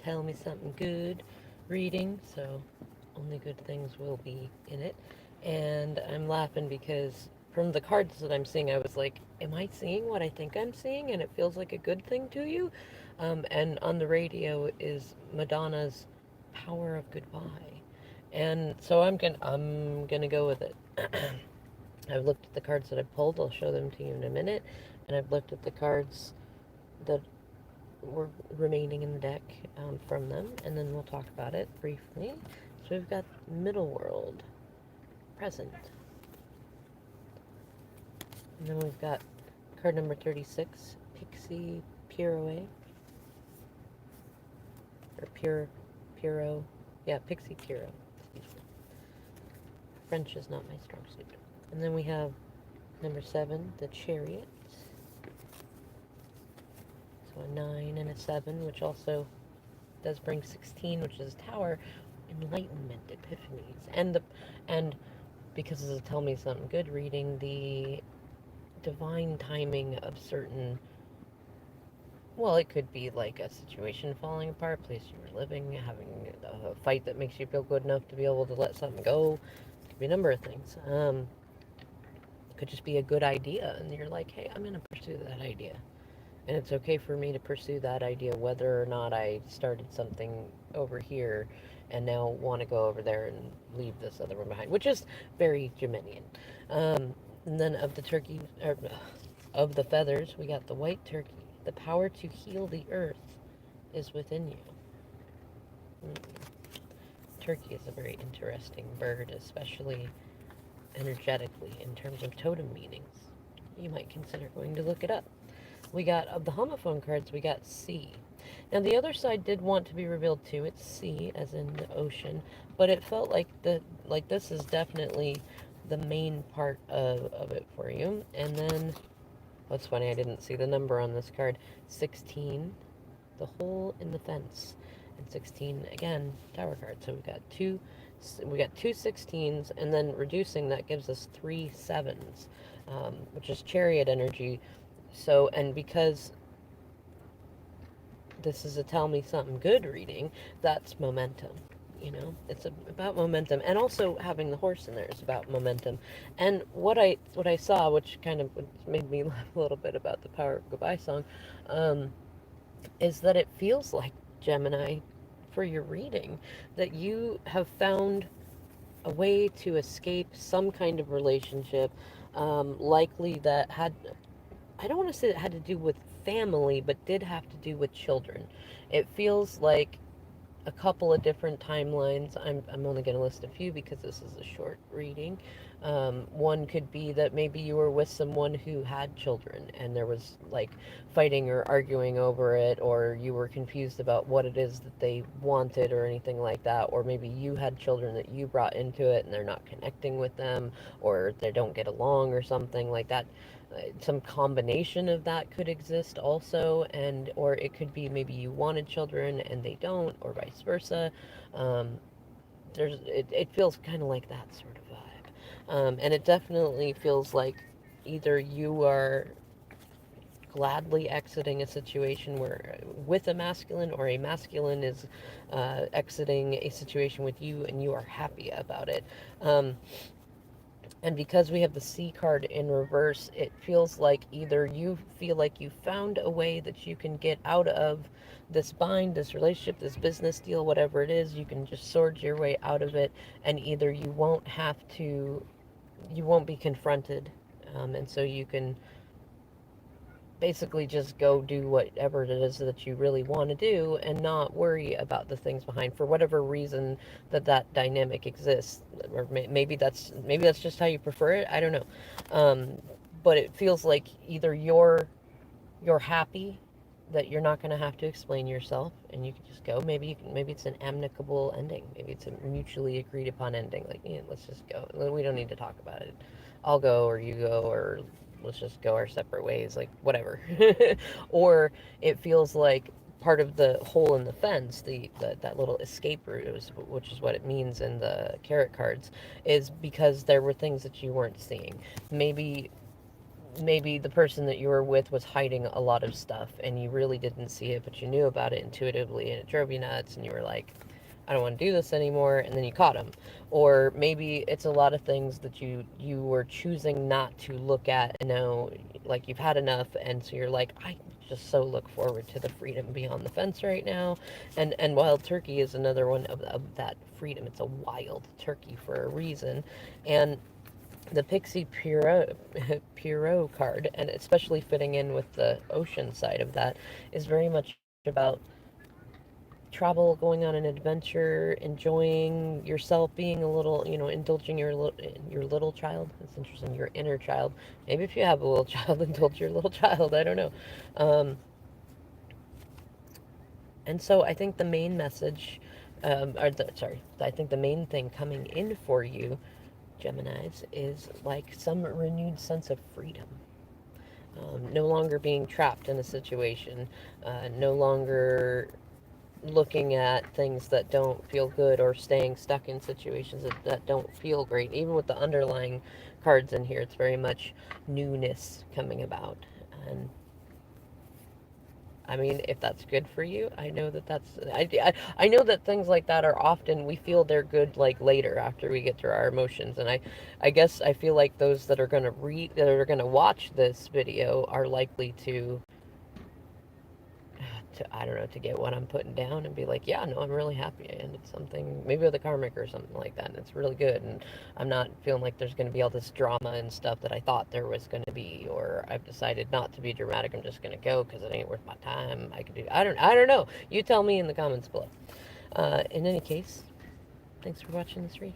Tell Me Something Good reading, so only good things will be in it. And I'm laughing because from the cards that I'm seeing, I was like, am I seeing what I think I'm seeing? And it feels like a good thing to you. And on the radio is Madonna's Power of Goodbye. And so I'm gonna go with it. I've looked at the cards that I've pulled. I'll show them to you in a minute. And I've looked at the cards that were remaining in the deck from them, and then we'll talk about it briefly. So we've got Middle World, Present, and then we've got card number 36, Pixie Pirouet, or Piro, yeah, Pixie Piro. French is not my strong suit. And then we have number 7, the Chariot. So a 9 and a 7, which also does bring 16, which is Tower, Enlightenment, Epiphanies, and because it's a Tell Me Something Good reading, the divine timing of certain. Well, it could be like a situation falling apart, a place you were living, having a fight that makes you feel good enough to be able to let something go. It could be a number of things. It could just be a good idea, and you're like, hey, I'm going to pursue that idea. And it's okay for me to pursue that idea whether or not I started something over here and now want to go over there and leave this other one behind, which is very Geminian. And then of the turkey, or of the feathers, we got the white turkey. The power to heal the earth is within you. Mm. Turkey is a very interesting bird, especially energetically in terms of totem meanings. You might consider going to look it up. We got, of the homophone cards, we got sea. Now the other side did want to be revealed too. It's sea, as in the ocean, but it felt like this is definitely the main part of it for you. And then, what's funny, I didn't see the number on this card. 16, the hole in the fence, and 16 again, tower card. So we got two 16s, and then reducing that gives us three 7s, which is chariot energy. So, and because this is a Tell Me Something Good reading, that's momentum. It's about momentum, and also having the horse in there is about momentum. And what I saw, which kind of made me laugh a little bit about the Power of Goodbye song, um, is that it feels like, Gemini, for your reading, that you have found a way to escape some kind of relationship, likely that had, I don't want to say it had to do with family, but did have to do with children. It feels like a couple of different timelines. I'm only going to list a few because this is a short reading. One could be that maybe you were with someone who had children and there was like fighting or arguing over it, or you were confused about what it is that they wanted or anything like that, or maybe you had children that you brought into it and they're not connecting with them, or they don't get along or something like that. Some combination of that could exist also, and or it could be maybe you wanted children and they don't, or vice versa. um, it feels kind of like that sort of vibe, and it definitely feels like either you are gladly exiting a situation where with a masculine, or a masculine is exiting a situation with you and you are happy about it. And because we have the C card in reverse, it feels like either you feel like you found a way that you can get out of this bind, this relationship, this business deal, whatever it is, you can just sword your way out of it, and either you won't be confronted, and so you can basically just go do whatever it is that you really want to do and not worry about the things behind, for whatever reason that dynamic exists. Or maybe that's just how you prefer it, I don't know. But it feels like either you're happy that you're not going to have to explain yourself and you can just go. Maybe it's an amicable ending, maybe it's a mutually agreed upon ending, like, yeah, let's just go, we don't need to talk about it. I'll go, or you go, or let's just go our separate ways, like whatever. Or it feels like part of the hole in the fence, that little escape route, which is what it means in the carrot cards, is because there were things that you weren't seeing. Maybe maybe the person that you were with was hiding a lot of stuff and you really didn't see it, but you knew about it intuitively and it drove you nuts and you were like, I don't want to do this anymore, and then you caught them. Or maybe it's a lot of things that you were choosing not to look at and know, like you've had enough, and so you're like, I just so look forward to the freedom beyond the fence right now. And wild turkey is another one of that freedom. It's a wild turkey for a reason. And the Pixie Pierrot card, and especially fitting in with the ocean side of that, is very much about travel, going on an adventure, enjoying yourself, being a little, indulging your little child. It's interesting, your inner child. Maybe if you have a little child, indulge your little child. I don't know. Um, and so I think the main message, I think the main thing coming in for you, Geminis, is like some renewed sense of freedom. No longer being trapped in a situation, no longer looking at things that don't feel good or staying stuck in situations that don't feel great. Even with the underlying cards in here, it's very much newness coming about. And I mean, if that's good for you, I know that I know that things like that are often, we feel they're good like later after we get through our emotions. And I guess I feel like those that are going to watch this video are likely to I don't know, to get what I'm putting down and be like, yeah, no, I'm really happy. I ended something, maybe with a karmic or something like that, and it's really good. And I'm not feeling like there's going to be all this drama and stuff that I thought there was going to be, or I've decided not to be dramatic. I'm just going to go because it ain't worth my time. I could do. I don't know. You tell me in the comments below. In any case, thanks for watching this read.